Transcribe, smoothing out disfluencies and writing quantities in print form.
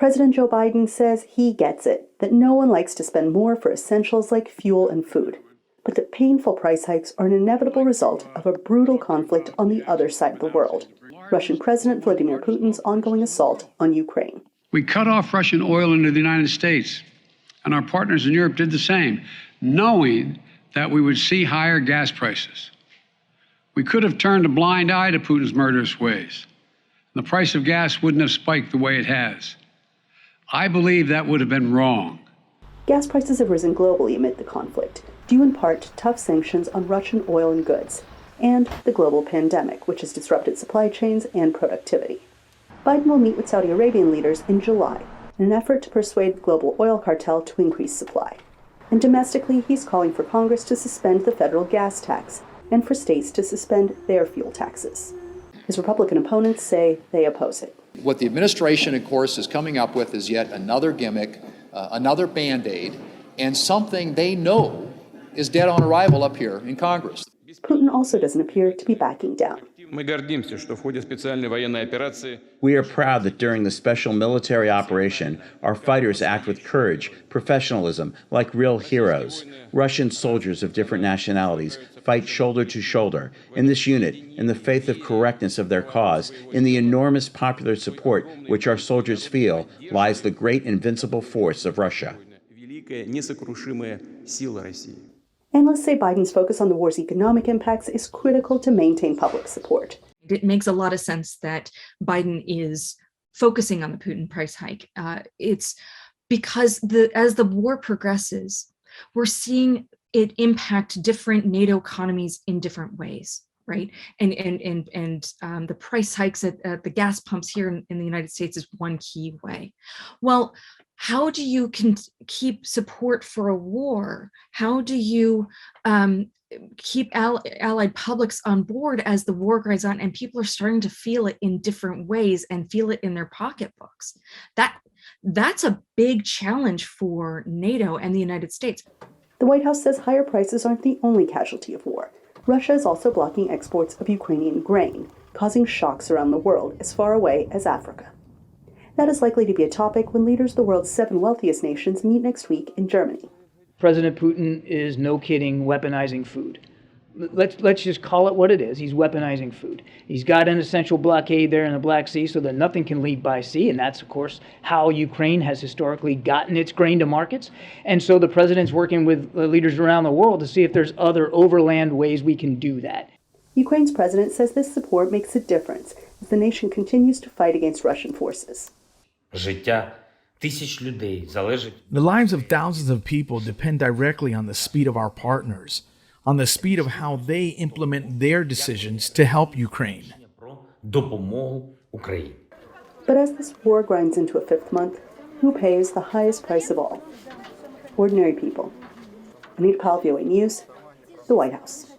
President Joe Biden says he gets it, that no one likes to spend more for essentials like fuel and food, but that painful price hikes are an inevitable result of a brutal conflict on the other side of the world, Russian President Vladimir Putin's ongoing assault on Ukraine. We cut off Russian oil into the United States, and our partners in Europe did the same, knowing that we would see higher gas prices. We could have turned a blind eye to Putin's murderous ways. The price of gas wouldn't have spiked the way it has. I believe that would have been wrong. Gas prices have risen globally amid the conflict, due in part to tough sanctions on Russian oil and goods, and the global pandemic, which has disrupted supply chains and productivity. Biden will meet with Saudi Arabian leaders in July in an effort to persuade the global oil cartel to increase supply. And domestically, he's calling for Congress to suspend the federal gas tax and for states to suspend their fuel taxes. His Republican opponents say they oppose it. What the administration, of course, is coming up with is yet another gimmick, another Band-Aid, and something they know is dead on arrival up here in Congress. Putin also doesn't appear to be backing down. We are proud that during the special military operation, our fighters act with courage, professionalism, like real heroes. Russian soldiers of different nationalities fight shoulder to shoulder. In this unit, in the faith of correctness of their cause, in the enormous popular support which our soldiers feel, lies the great invincible force of Russia. Analysts say Biden's focus on the war's economic impacts is critical to maintain public support. It makes a lot of sense that Biden is focusing on the Putin price hike. It's because as the war progresses, we're seeing it impact different NATO economies in different ways, right? And the price hikes at the gas pumps here in the United States is one key way. Well, how do you keep support for a war? How do you keep allied publics on board as the war goes on and people are starting to feel it in different ways and feel it in their pocketbooks? That's a big challenge for NATO and the United States. The White House says higher prices aren't the only casualty of war. Russia is also blocking exports of Ukrainian grain, causing shocks around the world as far away as Africa. That is likely to be a topic when leaders of the world's 7 wealthiest nations meet next week in Germany. President Putin is, no kidding, weaponizing food. Let's just call it what it is. He's weaponizing food. He's got an essential blockade there in the Black Sea so that nothing can leave by sea, and that's, of course, how Ukraine has historically gotten its grain to markets. And so the president's working with leaders around the world to see if there's other overland ways we can do that. Ukraine's president says this support makes a difference as the nation continues to fight against Russian forces. The lives of thousands of people depend directly on the speed of our partners, on the speed of how they implement their decisions to help Ukraine. But as this war grinds into a 5th month, who pays the highest price of all? Ordinary people. Anita Powell, VOA News, the White House.